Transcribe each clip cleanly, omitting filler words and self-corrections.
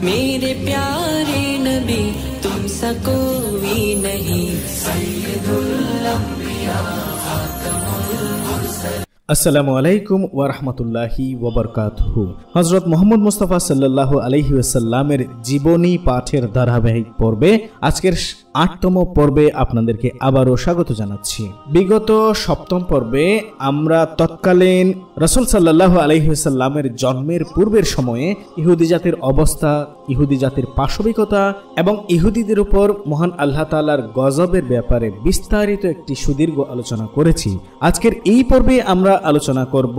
मेरे प्यारे नबी तुमसा कोई नहीं, सैयदुल अंबिया खातमुल मुरसलीन। আসসালামু আলাইকুম ওয়া রাহমাতুল্লাহি ওয়া বারাকাতুহু। হযরত মুহাম্মদ মুস্তাফা সাল্লাল্লাহু আলাইহি ওয়াসাল্লামের জীবনী পাঠের ধারাবাহিক পর্বে আজকের ৮তম পর্বে আপনাদেরকে আবারও স্বাগত জানাচ্ছি। বিগত ৭ম পর্বে আমরা তৎকালীন রাসূল সাল্লাল্লাহু আলাইহি ওয়াসাল্লামের জন্মের পূর্বের সময়ে ইহুদি জাতির অবস্থা, ইহুদি জাতির পাশবিকতা এবং ইহুদিদের উপর মহান আল্লাহ তাআলার গজবের ব্যাপারে বিস্তারিত একটি সুদীর্ঘ আলোচনা করেছি। আজকের এই পর্বে আমরা আলোচনা করব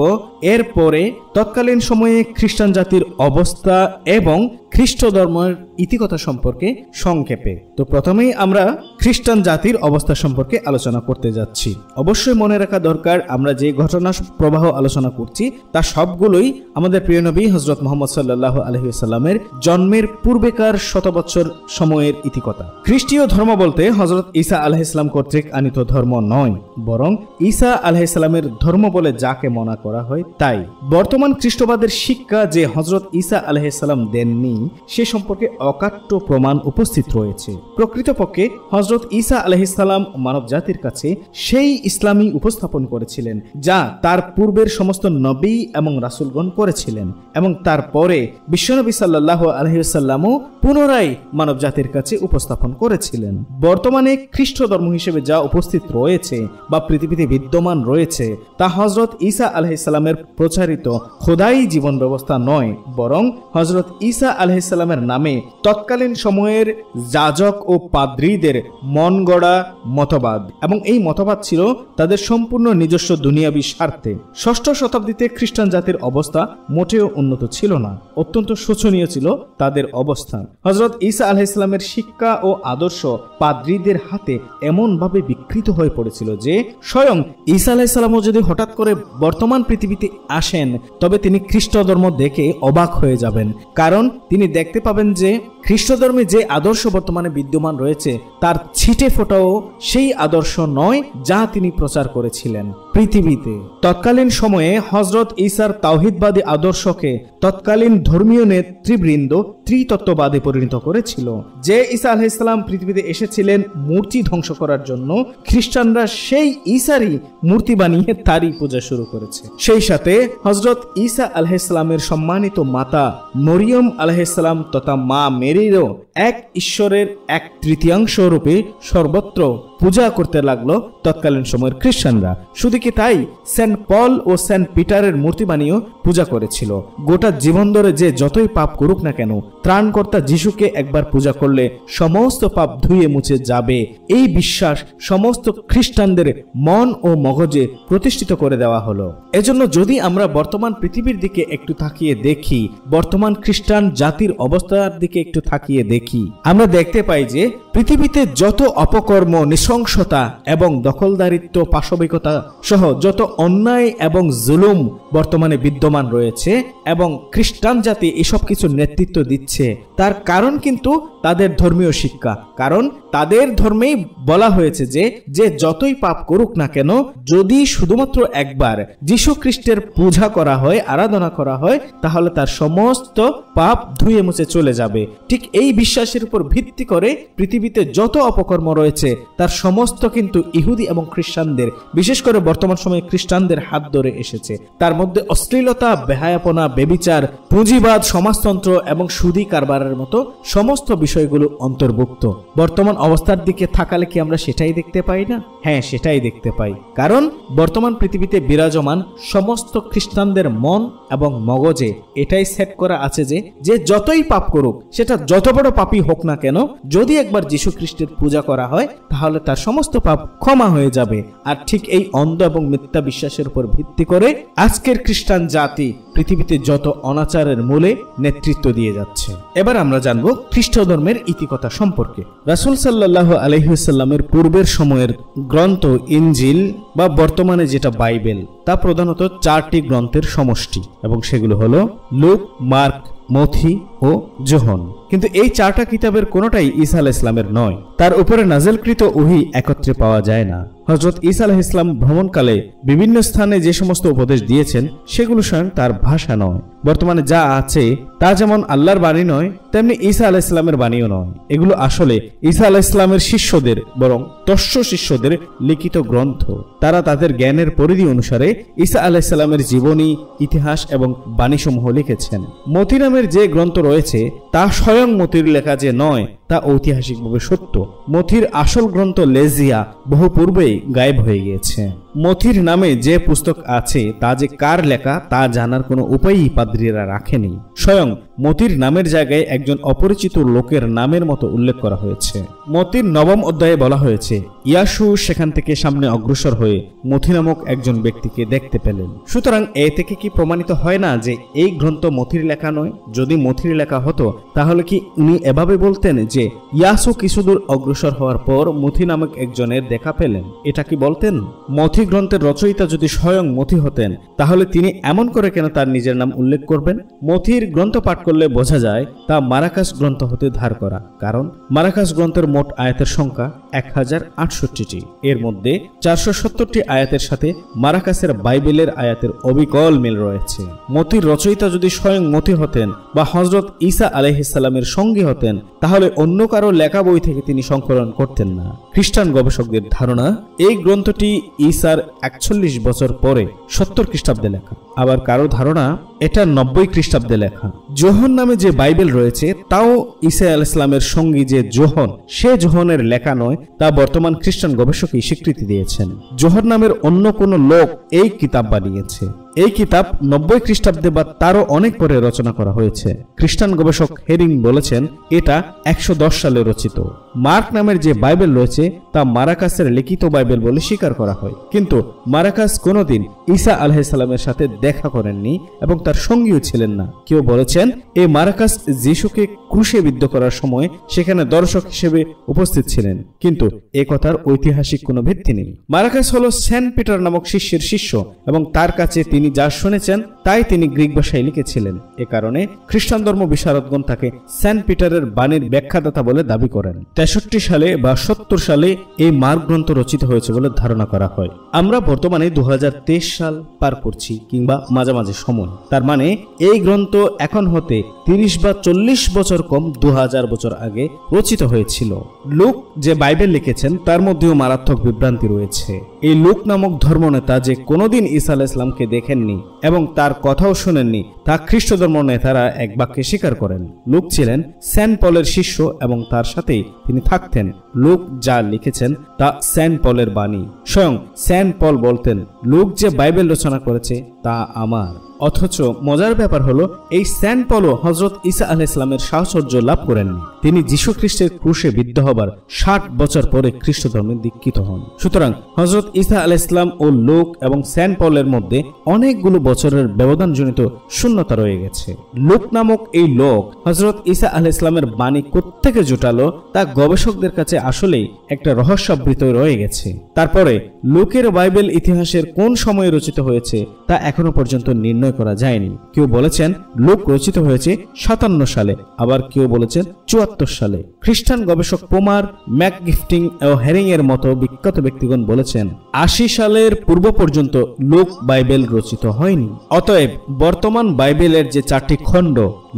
এরপরে তৎকালীন সময়ে খ্রিস্টান জাতির অবস্থা এবং খ্রিস্ট ধর্মের ইতিকথা সম্পর্কে সংক্ষেপে। তো প্রথমেই আমরা খ্রিস্টান জাতির অবস্থা সম্পর্কে আলোচনা করতে যাচ্ছি। অবশ্যই মনে রাখা দরকার, আমরা যে ঘটনা প্রবাহ আলোচনা করছি তা সবগুলোই আমাদের প্রিয় নবী হযরত মুহাম্মদ সাল্লাল্লাহু আলাইহি ওয়াসাল্লামের জন্মের পূর্বেকার শত বছর সময়ের ইতিকথা। খ্রিস্টীয় ধর্ম বলতে হযরত ঈসা আলাইহিস সালাম কর্তৃক আনিত ধর্ম নয়, বরং ঈসা আলাইহিস সালামের ধর্ম বলে যাকে মনে করা হয় তাই। বর্তমান খ্রিস্টবাদের শিক্ষা যে হযরত ঈসা আলাইহিস সালাম দেননি সে সম্পর্কে অকাট্য প্রমাণ উপস্থিত রয়েছে। প্রকৃতপক্ষে হযরত ঈসা আলাইহিস সালাম মানব জাতির কাছে সেই ইসলামী উপস্থাপন করেছিলেন যা তার পূর্বের সমস্ত নবী এবং রাসূলগণ করেছিলেন, এবং তারপরে বিশ্বনবী সাল্লাল্লাহু আলাইহি ওয়াসাল্লামও পুনরায় মানব জাতির কাছে উপস্থাপন করেছিলেন। বর্তমানে খ্রিস্ট ধর্ম হিসেবে যা উপস্থিত রয়েছে বা পৃথিবীতে বিদ্যমান রয়েছে তা হযরত ঈসা আলাইহিস সালামের প্রচারিত খোদাই জীবন ব্যবস্থা নয়, বরং হযরত ঈসা আলাইহিস সালামের নামে তৎকালীন সময়ের যাজক ও পাদ্রীদের মন গড়া মতবাদ, এবং এই মতবাদ ছিল তাদের সম্পূর্ণ নিজস্ব দুনিয়াবী স্বার্থে। ৬ষ্ঠ শতাব্দীতে খ্রিস্টান জাতির অবস্থা মোটেও উন্নত ছিল না, অত্যন্ত শোচনীয় ছিল তাদের অবস্থান। হযরত ঈসা আলাইহিস সালামের শিক্ষা ও আদর্শ পাদ্রীদের হাতে এমন ভাবে বিকৃত হয়ে পড়েছিল যে স্বয়ং ঈসা আলাইহিস সালামও যদি হঠাৎ করে বর্তমান পৃথিবীতে আসেন তবে তিনি খ্রিস্ট ধর্ম দেখে অবাক হয়ে যাবেন, কারণ তিনি দেখতে পাবেন যে খ্রিস্ট ধর্মে যে আদর্শ বর্তমানে বিদ্যমান রয়েছে তার ছিটে ফোটাও সেই আদর্শ নয় যা তিনি প্রচার করেছিলেন পৃথিবীতে। তৎকালীন সময়ে হযরত ঈসার তাওহীদবাদী আদর্শকে তৎকালীন ধর্মীয় নেতৃবৃন্দ ত্রিতত্ত্ববাদে পরিণত করেছিল। যে ঈসা আলাইহিস সালাম পৃথিবীতে এসেছিলেন মূর্তি ধ্বংস করার জন্য, খ্রিস্টানরা সেই ঈসারই মূর্তি বানিয়ে তারই পূজা শুরু করেছে। সেই সাথে হযরত ঈসা আলাইহিস সালামের সম্মানিত মাতা মরিয়ম আলাইহিস সালাম তথা মা মেরিরও এক ঈশ্বরের 1/3 রূপে সর্বত্র পূজা করতে লাগলো তৎকালীন সময়ের খ্রিস্টানরা। শুধু কি তাই, সেন্ট পল ও সেন্ট পিটারের মূর্তি বানিয়েও পূজা করেছিল। গোটা জীবন ধরে যে যতই পাপ করুক না কেন, ত্রাণকর্তা যিশুকে একবার পূজা করলে সমস্ত পাপ ধুয়ে মুছে যাবে, এই বিশ্বাস সমস্ত খ্রিস্টানদের মন ও মগজে প্রতিষ্ঠিত করে দেওয়া হলো। এজন্য যদি আমরা বর্তমান পৃথিবীর দিকে একটু তাকিয়ে দেখি, বর্তমান খ্রিস্টান জাতির অবস্থার দিকে একটু তাকিয়ে দেখি, আমরা দেখতে পাই যে পৃথিবীতে যত অপকর্ম, নৃশংসতা এবং দখলদারিত্ব, পাশবিকতা সহ যত অন্যায় এবং জুলুম বর্তমানে বিদ্যমান রয়েছে এবং খ্রিস্টান জাতি এসব কিছু নেতৃত্ব দিচ্ছে, তার কারণ কিন্তু তাদের ধর্মীয় শিক্ষা। কারণ তাদের ধর্মেই বলা হয়েছে যে যে যতই পাপ করুক না কেন, যদি শুধুমাত্র একবার যীশু খ্রিস্টের পূজা করা হয়, আরাধনা করা হয়, তাহলে তার সমস্ত পাপ ধুয়ে মুছে চলে যাবে। ঠিক এই বিশ্বাসের উপর ভিত্তি করে পৃথিবীতে যত অপকর্ম রয়েছে তার সমস্ত কিন্তু ইহুদি এবং খ্রিস্টানদের, বিশেষ করে বর্তমান সময়ে খ্রিস্টানদের হাত ধরে এসেছে। তার মধ্যে অশ্লীলতা, বেহায়াপনা, বেবিচার, পুঁজিবাদ, সমাজতন্ত্র এবং সুদী কারবারের মতো সমস্ত বিষয়গুলো অন্তর্ভুক্ত। বর্তমান অবস্থার দিকে তাকালে কি আমরা সেটাই দেখতে পাই না? হ্যাঁ, সেটাই দেখতে পাই। কারণ বর্তমান পৃথিবীতে বিরাজমান সমস্ত খ্রিস্টানদের মন এবং মগজে এটাই সেট করা আছে যে যে যতই পাপ করুক, সেটা যত বড় পাপই হোক না কেন, যদি একবার যীশু খ্রিস্টের পূজা করা হয় তাহলে তার সমস্ত পাপ ক্ষমা হয়ে যাবে। আর ঠিক এই অন্ধ এবং মিথ্যা বিশ্বাসের উপর ভিত্তি করে আজকের খ্রিস্টান জাতি পৃথিবীতে যত অনাচারের মূলে নেতৃত্ব দিয়ে যাচ্ছে। এবার আমরা জানবো খ্রিস্ট ধর্মের ইতিকথা সম্পর্কে। রাসূল সাল্লাল্লাহু আলাইহি ওয়াসাল্লামের পূর্বের সময়ের গ্রন্থ ইনজিল বা বর্তমানে যেটা বাইবেল, তা প্রধানত 4টি গ্রন্থের সমষ্টি, এবং সেগুলো হলো লুক, মার্ক, মথি ও যোহন। কিন্তু এই 4টা কিতাবের কোনোটাই ঈসা আলাইহিস সালামের নয়। তার উপরে নাযিলকৃত ওহী একত্রে পাওয়া যায় না। হযরত ঈসা আলাইহিস সালাম ভ্রমণকালে বিভিন্ন স্থানে যে সমস্ত উপদেশ দিয়েছেন সেগুলো স্বয়ং তার ভাষা নয়। বর্তমানে যা আছে তা যেমন আল্লাহর বাণী নয়, তেমনি ঈসা আলাইহিস সালামের বাণীও নয়। এগুলো আসলে ঈসা আলাইহিস সালামের শিষ্যদের, বরং তস্য শিষ্যদের লিখিত গ্রন্থ। তারা তাদের জ্ঞানের পরিধি অনুসারে ঈসা আলাইহিস সালামের জীবনী, ইতিহাস এবং বাণীসমূহ লিখেছেন। মতি নামের যে গ্রন্থ রয়েছে তা স্বয়ং মতির লেখা যে নয় তা ঐতিহাসিকভাবে সত্য। মথির আসল গ্রন্থ লেজিয়া বহু পূর্বেই গায়েব হয়ে গিয়েছে। মথির নামে যে পুস্তক আছে তা যে কার লেখা তা জানার কোনো উপায়ই পাদ্রীরা রাখেনি। স্বয়ং মতির নামের জায়গায় একজন অপরিচিত লোকের নামের মতো উল্লেখ করা হয়েছে। মতির 9ম অধ্যায়ে বলা হয়েছে, ইয়াশু সেখান থেকে সামনে অগ্রসর হয়ে মথি নামক একজন ব্যক্তিকে দেখতে পেলেন। সুতরাং এ থেকে কি প্রমাণিত হয় না যে এই গ্রন্থ মথির লেখা নয়? যদি মথির লেখা হতো তাহলে কি উনি এভাবে বলতেন যে ইয়াসু কিছুদূর অগ্রসর হওয়ার পর মথি নামক একজনের দেখা পেলেন? এটা কি বলতেন? মথি গ্রন্থের রচয়িতা যদি স্বয়ং মথি হতেন তাহলে তিনি এমন করে কেন তার নিজের নাম উল্লেখ করবেন? মথির গ্রন্থ পাঠ করলে বোঝা যায় তা মারাকাস গ্রন্থ হতে ধার করা, কারণ মারাকাস গ্রন্থের মোট আয়াতের সংখ্যা 1068টি। এর মধ্যে 470টি আয়াতের সাথে মারাকাসের বাইবেলের আয়াতের অবিকল মিল রয়েছে। মতির রচয়িতা যদি স্বয়ং মতি হতেন বা হযরত ঈসা আলাইহিস সালামের সঙ্গী হতেন তাহলে অন্য কারো লেখা বই থেকে তিনি সংকলন করতেন না। খ্রিস্টান গবেষকদের ধারণা এই গ্রন্থটি ঈসার 41 বছর পরে 70 খ্রিস্টাব্দে লেখা। আবার কারো ধারণা এটা 90 খ্রিস্টাব্দে লেখা। যোহন নামে যে বাইবেল রয়েছে তাও ঈসা আলাইহিস সালামের সঙ্গী যে যোহন, সে যোহনের লেখা নয় তা বর্তমান খ্রিস্টান গবেষকই স্বীকৃতি দিয়েছেন। যোহন নামের অন্য কোনো লোক এই কিতাব বানিয়েছে। এই কিতাব 90 খ্রিস্টাব্দে বা তারও অনেক পরে রচনা করা হয়েছে। খ্রিস্টান গবেষক হেরিং বলেছেন এটা 110 সালে রচিত। মার্ক নামের যে বাইবেল রয়েছে তা মারাকাসের লিখিত বাইবেল বলে স্বীকার করা হয়, কিন্তু মারাকাস কোনোদিন ঈসা আলাইহিস সালামের সাথে দেখা করেননি এবং তার সঙ্গীও ছিলেন না। কেউ বলেছেন এই মারাকাস যিশুকে ক্রুশে বিদ্ধ করার সময় সেখানে দর্শক হিসেবে উপস্থিত ছিলেন, কিন্তু এ কথার ঐতিহাসিক কোনো ভিত্তি নেই। মারাকাস হলো সেন্ট পিটার নামক শিষ্যের শিষ্য এবং তার কাছে তিনি যা শুনেছেন তাই তিনি গ্রিক ভাষায় লিখেছিলেন। এ কারণে খ্রিস্টান ধর্ম বিশারদগণ তাকে সেন্ট পিটারের বাণীর ব্যাখ্যাদাতা বলে দাবি করেন। 63 সালে বা 70 সালে এই মার্ক গ্রন্থ রচিত হয়েছে বলে ধারণা করা হয়। আমরা বর্তমানে 2023 সাল পার করছি কিংবা মাঝামাঝি সময়, তার মানে এই গ্রন্থ এখন হতে 30 বা 40 বছর কম 2000 বছর আগে রচিত হয়েছিল। লুক যে বাইবেল লিখেছেন তার মধ্যেও মারাত্মক বিভ্রান্তি রয়েছে। এই লুক নামক ধর্মনেতা যে কোনোদিন ঈসা আলাইহিস সালামকে দেখেননি এবং তার কথাও শোনেননি তা খ্রিস্ট ধর্ম নেতারা এক বাক্যে স্বীকার করেন। লুক ছিলেন সেন্ট পলের শিষ্য এবং তার সাথেই তিনি থাকতেন। লুক যা লিখেছেন তা সেন্ট পলের বাণী। স্বয়ং সেন্ট পল বলতেন, লুক যে বাইবেল রচনা করেছে তা আমার। অথচ মজার ব্যাপার হলো এই সেন্ট পলও হযরত ঈসা আলাইহিস সালামের সাহচর্য লাভ করেননি। তিনি যীশু খ্রিস্টের ক্রুশে বিদ্ধ হবার 60 বছর পরে খ্রিস্ট ধর্মে দীক্ষিত হন। সুতরাং হযরত ঈসা আলাইহিস সালাম ও লুক এবং সেন্ট পলের মধ্যে অনেকগুলো বছরের ব্যবধানজনিত শূন্যতা রয়ে গেছে। লুক নামক এই লোক হযরত ঈসা আলাইহিস সালামের বাণী কোত্থেকে জোটালো তা গবেষকদের কাছে আসলেই একটা রহস্যাবৃত রয়ে গেছে। তারপরে লুকের বাইবেল ইতিহাসের কোন সময়ে রচিত হয়েছে তা এখনো পর্যন্ত নির্ণয় করা যায়নি। কেউ বলেছেন লুক রচিত হয়েছে 57 সালে, আবার কেউ বলেছেন 74 সালে। খ্রিস্টান গবেষক পোমার, ম্যাকগিফটিং ও হেরিং এর মতো বিখ্যাত ব্যক্তিগণ বলেছেন 80 সালের পূর্ব পর্যন্ত লুক বাইবেল রচিত হয়নি। অতএব বর্তমান বাইবেলের যে 4টি খণ্ড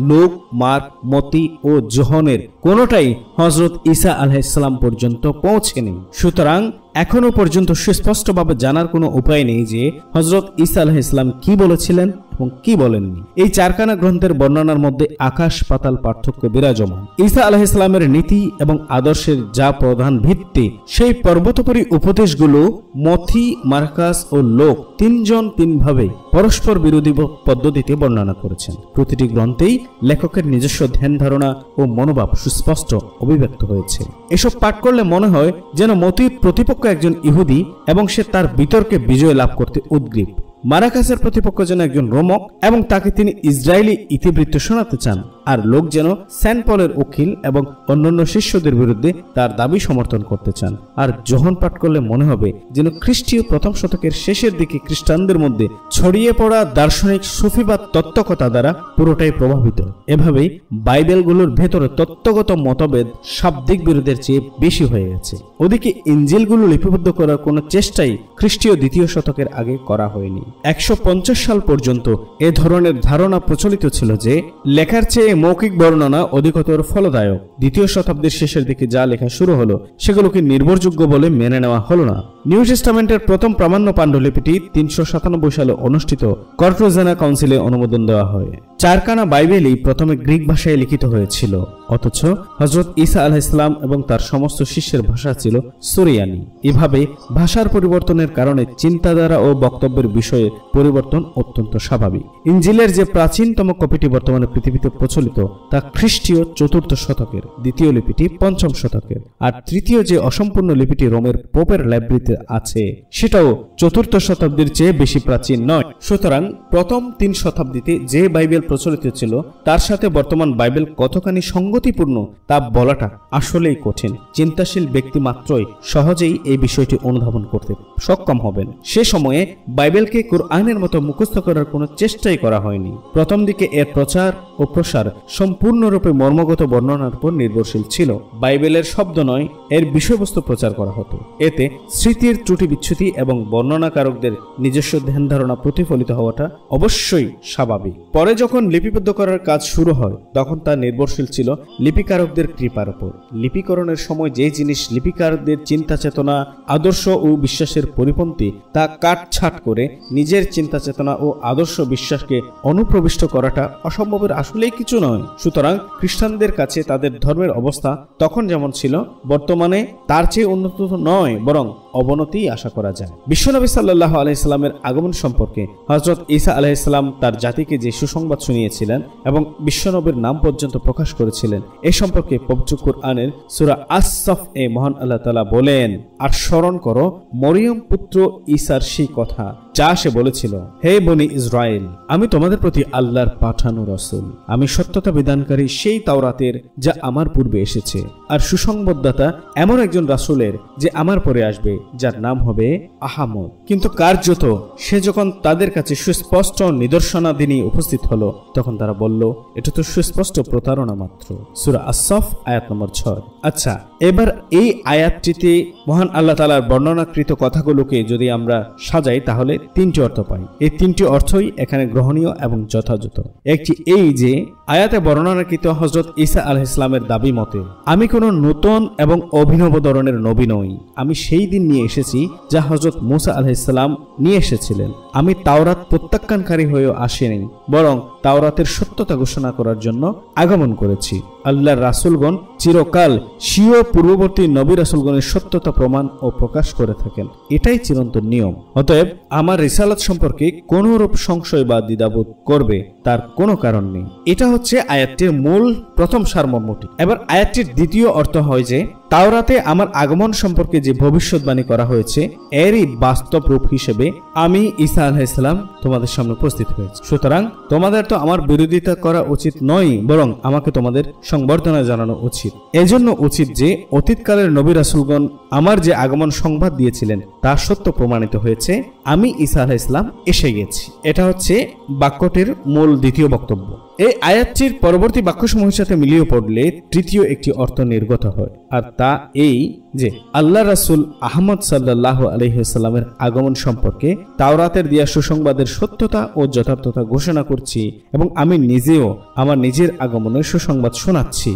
লুক, মার্ক, মতি ও যোহনের কোনোটাই হযরত ঈসা আলাইহিস সালাম পর্যন্ত পৌঁছেনি। সুতরাং এখনো পর্যন্ত সুস্পষ্টভাবে জানার কোনো উপায় নেই যে হযরত ঈসা আলাইহিস সালাম কি বলেছিলেন এবং কি বলেননি। এই 4খানা গ্রন্থের বর্ণনার মধ্যে আকাশ পাতাল পার্থক্য বিরাজমান। ঈসা আলাইহিস সালামের নীতি এবং আদর্শের যা প্রধান ভিত্তি, সেই পর্বতোপরি উপদেশগুলো মথি, মার্কাস ও লোক 3 জন 3 ভাবে পরস্পর বিরোধী পদ্ধতিতে বর্ণনা করেছেন। প্রতিটি গ্রন্থেই লেখকের নিজস্ব ধ্যান ধারণা ও মনোভাব সুস্পষ্ট অভিব্যক্ত হয়েছে। এসব পাঠ করলে মনে হয় যেন মতির প্রতিপক্ষ একজন ইহুদি এবং সে তার বিতর্কে বিজয় লাভ করতে উদ্গ্রীব। মারাকাসের প্রতিপক্ষ যেন একজন রোমক এবং তাকে তিনি ইসরায়েলি ইতিবৃত্ত শোনাতে চান, আর লোক যেন সেন্ট পলের উকিল এবং অন্যান্য শিষ্যদের বিরুদ্ধে তার দাবি সমর্থন করতে চান। আর যোহন পাঠ করলে মনে হবে যেন খ্রিস্টীয় প্রথম শতকের শেষের দিকে খ্রিস্টানদের মধ্যে ছড়িয়ে পড়া দার্শনিক সুফিবাদ তত্ত্বকথা দ্বারা পুরোটাই প্রভাবিত। এভাবেই বাইবেলগুলোর ভেতরে তত্ত্বগত মতভেদ শাব্দিক বিরোধের চেয়ে বেশি হয়ে গেছে। ওদিকে ইঞ্জিলগুলো লিপিবদ্ধ করার কোনো চেষ্টাই খ্রিস্টীয় দ্বিতীয় শতকের আগে করা হয়নি। 150 সাল পর্যন্ত এ ধরনের ধারণা প্রচলিত ছিল যে লেখার চেয়ে মৌখিক বর্ণনা অধিকতর ফলদায়ক। দ্বিতীয় শতাব্দীর শেষের দিকে যা লেখা শুরু হলো সেগুলোকে নির্ভরযোগ্য বলে মেনে নেওয়া হলো না। নিউ টেস্টামেন্টের প্রথম প্রামাণ্য পাণ্ডুলিপিটি 397 সালে অনুষ্ঠিত কর্টোজেনা কাউন্সিলে অনুমোদন দেওয়া হয়। চারখানা বাইবেলই প্রথমে গ্রিক ভাষায় লিখিত হয়েছিল, অথচ হযরত ঈসা আলাইহিস সালাম এবং তার সমস্ত শিষ্যের ভাষা ছিল সুরিয়ানি। এভাবে ভাষার পরিবর্তনের কারণে চিন্তাধারা ও বক্তব্যের বিষয়ে পরিবর্তন অত্যন্ত স্বাভাবিক। ইঞ্জিলের যে প্রাচীনতম কপিটি বর্তমানে পৃথিবীতে প্রচলিত তা খ্রিস্টীয় 4th শতকের, দ্বিতীয় লিপিটি 5ম শতকের, আর তৃতীয় যে অসম্পূর্ণ লিপিটি রোমের পোপের লাইব্রেরিতে আছে সেটাও 4th শতাব্দীর চেয়ে বেশি প্রাচীন নয়। সুতরাং প্রথম 3 শতাব্দীতে যে বাইবেল প্রচলিত ছিল তার সাথে বর্তমান বাইবেল কতখানি সঙ্গতিপূর্ণ তা বলাটা আসলেই কঠিন। চিন্তাশীল ব্যক্তি মাত্রই সহজেই এই বিষয়টি অনুধাবন করতে সক্ষম হবেন। সে সময়ে বাইবেলকে কুরআনের মতো মুখস্থ করার কোনো চেষ্টাই করা হয়নি। প্রথম দিকে এর প্রচার ও প্রসার সম্পূর্ণরূপে মর্মগত বর্ণনার উপর নির্ভরশীল ছিল। বাইবেলের শব্দ নয়, এর বিষয়বস্তু প্রচার করা হতো। এতে স্মৃতির ত্রুটি বিচ্যুতি এবং বর্ণনাকারকদের নিজস্ব ধ্যান ধারণা প্রতিফলিত হওয়াটা অবশ্যই স্বাভাবিক। পরে যখন লিপিবদ্ধ করার কাজ শুরু হয় তখন তা নির্ভরশীল ছিল লিপিকারকদের কৃপার উপর। লিপিকরণের সময় যে জিনিস লিপিকারকদের চিন্তা চেতনা, আদর্শ ও বিশ্বাসের পরিপন্থী তা কাটছাট করে নিজের চিন্তা চেতনা ও আদর্শ বিশ্বাসকে অনুপ্রবিষ্ট করাটা অসম্ভবের আসলেই কিছু নয়। সুতরাং খ্রিস্টানদের কাছে তাদের ধর্মের অবস্থা তখন যেমন ছিল বর্তমানে তার চেয়ে উন্নত নয়, বরং অবনতি আশা করা যায়। বিশ্বনবী সাল্লাল্লাহু আলাইহি সাল্লামের আগমন সম্পর্কে হযরত ঈসা আলাইহিস সালাম তার জাতিকে যে সুসংবাদ শুনিয়েছিলেন এবং বিশ্বনবীর নাম পর্যন্ত প্রকাশ করেছিলেন এ সম্পর্কে পবিত্র কুরআনের সূরা আস-সাফ এ মহান আল্লাহ তাআলা বলেন, আর স্মরণ করো মরিয়ম পুত্র ঈসার সেই কথা যা সে বলেছিল, হে বনি ইসরায়েল, আমি তোমাদের প্রতি আল্লাহর পাঠানো রাসূল, আমি সত্যতা বিধানকারী সেই তাওরাতের যা আমার পূর্বে এসেছে, আর সুসংবাদদাতা এমন একজন রাসূলের যে আমার পরে আসবে, যার নাম হবে আহমদ। কিন্তু কার্যত সে যখন তাদের কাছে সুস্পষ্ট নিদর্শনাদি নিয়ে উপস্থিত হলো তখন তারা বলল, এটা তো সুস্পষ্ট প্রতারণা মাত্র। সূরা আস-সাফ আয়াত নম্বর 6। আচ্ছা, এবার এই আয়াতটিতে মহান আল্লাহ তাআলার বর্ণনাকৃত কথাগুলোকে যদি আমরা সাজাই তাহলে 3টি অর্থ পাই। এই 3টি অর্থই এখানে গ্রহণীয় এবং যথাযথ। একটি এই যে আয়াতে বর্ণনাকৃত হযরত ঈসা আলাইহিস সালামের দাবি মতে আমি কোনো নতুন এবং অভিনব ধরনের নবী নই, আমি সেই দিন নিয়ে এসেছি যা হযরত মূসা আলাইহিস সালাম নিয়ে এসেছিলেন। আমি তাওরাত প্রত্যাখ্যানকারী হয়েও আসিনি, বরং তাওরাতের সত্যতা ঘোষণা করার জন্য আগমন করেছি। আল্লাহর রাসূলগণ চিরকাল স্বীয় পূর্ববর্তী নবী রাসূলগণের সত্যতা প্রমাণ ও প্রকাশ করে থাকেন, এটাই চিরন্তন নিয়ম। অতএব আমার রিসালাত সম্পর্কে কোনো রূপ সংশয় বা দ্বিধাবোধ করবে তার কোনো কারণ নেই। এটা হচ্ছে আয়াতটির মূল প্রথম সারমর্মটি। এবার আয়াতটির দ্বিতীয় অর্থ হয় যে তাওরাতে আমার আগমন সম্পর্কে যে ভবিষ্যৎবাণী করা হয়েছে এরই বাস্তব রূপ হিসেবে আমি ঈসা আলাইহিস সালাম তোমাদের সামনে উপস্থিত হয়েছি। সুতরাং তোমাদের তো আমার বিরোধিতা করা উচিত নয়, বরং আমাকে তোমাদের সংবর্ধনা জানানো উচিত। এজন্য উচিত যে অতীতকালের নবী রাসূলগণ আমার যে আগমন সংবাদ দিয়েছিলেন তা সত্য প্রমাণিত হয়েছে, আমি ঈসা আলাইহিস সালাম এসে গেছি। এটা হচ্ছে বাক্যটির মূল দ্বিতীয় বক্তব্য। এই আয়াতটির পরবর্তী বাক্যসমূহের সাথে মিলিয়ে পড়লে তৃতীয় একটি অর্থ নির্গত হয়, আর তা এই যে আল্লাহ রাসূল আহমদ সাল্লাল্লাহু আলাইহি ওয়াসাল্লামের আগমন সম্পর্কে তাওরাতের দেয়া সুসংবাদের সত্যতা ও যথার্থতা ঘোষণা করছি এবং আমি নিজেও আমার নিজের আগমনের সুসংবাদ শোনাচ্ছি।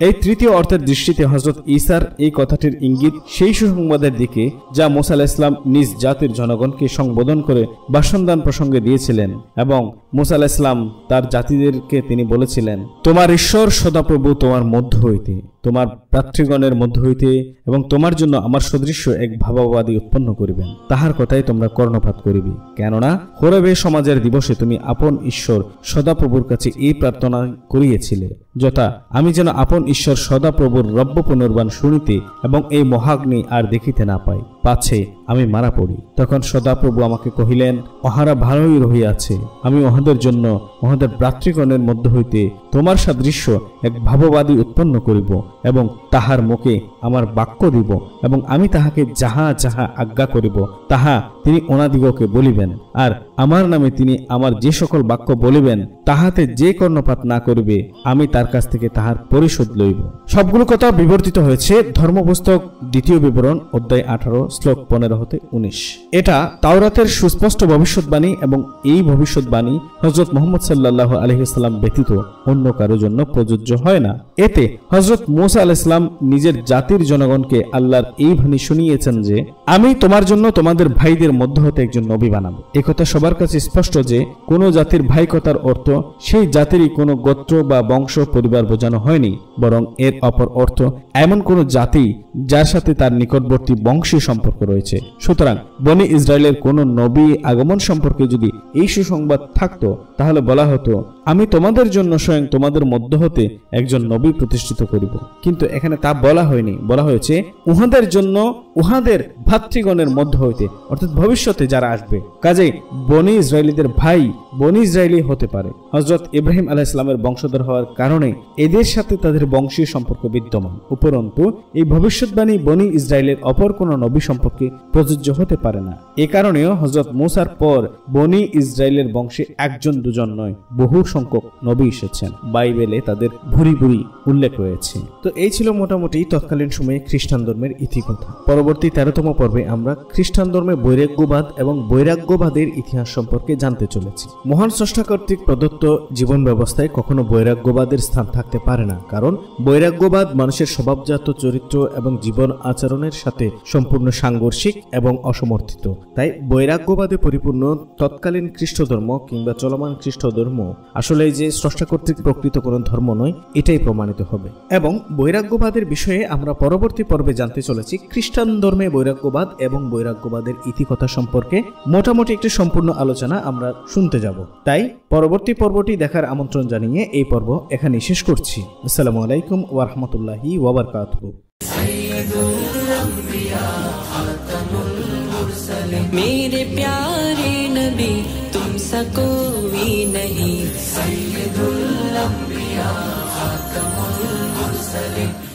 এই তৃতীয় অর্থের দৃষ্টিতে হযরত ঈসার এই কথাটির ইঙ্গিত সেই সুসংবাদের দিকে যা মূসা আলাইহিস সালাম নিজ জাতির জনগণকে সম্বোধন করে ভাষণদান প্রসঙ্গে দিয়েছিলেন এবং মূসা আলাইহিস সালাম তার জাতিদেরকে তিনি বলেছিলেন, তোমার ঈশ্বর সদাপ্রভু তোমার মধ্য হইতে তোমার প্রার্থীগণের মধ্য হইতে এবং তোমার জন্য আমার সদৃশ্য এক ভাববাদী উৎপন্ন করিবেন, তাহার কথাই তোমরা কর্ণপাত করিবে। কেননা হোরেবে সমাজের দিবসে তুমি আপন ঈশ্বর সদাপ্রভুর কাছে এই প্রার্থনা করিয়েছিলে, যথা আমি যেন আপন ঈশ্বর সদাপ্রভুর রব্য পুনর্বাণ শুনিতে এবং এই মহাগ্নি আর দেখিতে না পাই, পাছে আমি মারা পড়ি। তখন সদাপ্রভু আমাকে কহিলেন, ওহারা ভালোই রহিয়াছে, আমি ওহাদের জন্য ওহাদের ভ্রাতৃগণের মধ্য হইতে তোমার সাদৃশ্য এক ভাববাদী উৎপন্ন করিব এবং তাহার মুখে আমার বাক্য দিব, এবং আমি তাহাকে যাহা যাহা আজ্ঞা করিব তাহা তিনি ওনাদিগকে বলিবেন, আর আমার নামে তিনি আমার যে সকল বাক্য বলিবেন তাহাতে যে কর্ণপাত না করিবে আমি তার কাছ থেকে তাহার পরিশোধ লইব। সবগুলো কথা বিবর্তিত হয়েছে ধর্মপুস্তক দ্বিতীয় বিবরণ অধ্যায় 18 শ্লোক 15 হতে 19। এটা তাওরাতের সুস্পষ্ট ভবিষ্যৎবাণী এবং এই ভবিষ্যৎবাণী হযরত মুহাম্মদ সাল্লাল্লাহু আলাইহি ওয়াসাল্লাম ব্যতীত অন্য কারো জন্য প্রযোজ্য হয় না। এতে হযরত মূসা আলাইহিস সালাম নিজের জাতির জনগণকে আল্লাহর এই বাণী শুনিয়েছেন যে আমি তোমার জন্য তোমাদের ভাইদের মধ্য হতে একজন নবী বানাবো। একথা সবার কাছে স্পষ্ট যে কোন জাতির ভাইকতার অর্থ সেই জাতিরই কোনো গোত্র বা বংশ পরিবার বোঝানো হয়নি, বরং এর অপর অর্থ এমন কোন জাতি যার সাথে তার নিকটবর্তী বংশীয় সম্পর্ক রয়েছে। সুতরাং বনি ইসরায়েলের কোন নবী আগমন সম্পর্কে যদি এই সুসংবাদ থাকতো তাহলে বলা হতো আমি তোমাদের জন্য স্বয়ং তোমাদের মধ্য হতে একজন নবী প্রতিষ্ঠিত করিব, কিন্তু এখানে তা বলা হয়নি। বলা হয়েছে উহাদের জন্য উহাদের ভাতৃগণের মধ্য হইতে, অর্থাৎ ভবিষ্যতে যারা আসবে। কাজেই বনি ইসরায়েলীদের ভাই বনি ইসরায়েলি হতে পারে হযরত ইব্রাহিম আলাইহিস সালামের বংশধর হওয়ার কারণে এদের সাথে তাদের বংশীয় সম্পর্ক বিদ্যমান। উপরন্তু এই ভবিষ্যৎবাণী বনি ইসরায়েলের অপর কোন নবী সম্পর্কে প্রযোজ্য হতে পারে না। এ কারণেও হযরত মূসার পর বনি ইসরায়েলের বংশে একজন দুজন নয়, বহু সংখ্যক নবী এসেছেন। বাইবেলে তাদের ভুরি ভুরি উল্লেখ রয়েছে। তো এই ছিল মোটামুটি তৎকালীন সময়ে খ্রিস্টান ধর্মের ইতিকথা। পরবর্তী 13তম পর্বে আমরা খ্রিস্টান ধর্মে বৈরাগ্যবাদ এবং বৈরাগ্যবাদের ইতিহাস সম্পর্কে জানতে চলেছি। মহান স্রষ্টা কর্তৃক প্রদত্ত জীবন ব্যবস্থায় কখনো বৈরাগ্যবাদের স্থান থাকতে পারে না, কারণ বৈরাগ্যবাদ মানুষের স্বভাবজাত চরিত্র এবং জীবন আচরণের সাথে সম্পূর্ণ সাংঘর্ষিক এবং অসমর্থিত। তাই বৈরাগ্যবাদে পরিপূর্ণ তৎকালীন খ্রিস্ট ধর্ম কিংবা চলমান খ্রিস্ট ধর্ম আসলে যে স্রষ্টা কর্তৃক প্রকৃত কোনো ধর্ম নয়, এটাই প্রমাণিত হবে। এবং বৈরাগ্যবাদের বিষয়ে আমরা পরবর্তী পর্বে জানতে চলেছি খ্রিস্টান ধর্মে বৈরাগ্যবাদ এবং বৈরাগ্যবাদের ইতিকথা সম্পর্কে মোটামুটি একটি সম্পূর্ণ আলোচনা আমরা শুনতে যাব। তাই পরবর্তী পর্বটি দেখার আমন্ত্রণ জানিয়ে এই পর্ব এখানে শেষ করছি। আসসালামু আলাইকুম ওয়া রাহমাতুল্লাহি ওয়া বারাকাতুহু। मेरे प्यारे नबी तुम सा कोई नहीं, सैयदुल अंबिया खातमुल मुरसलीन।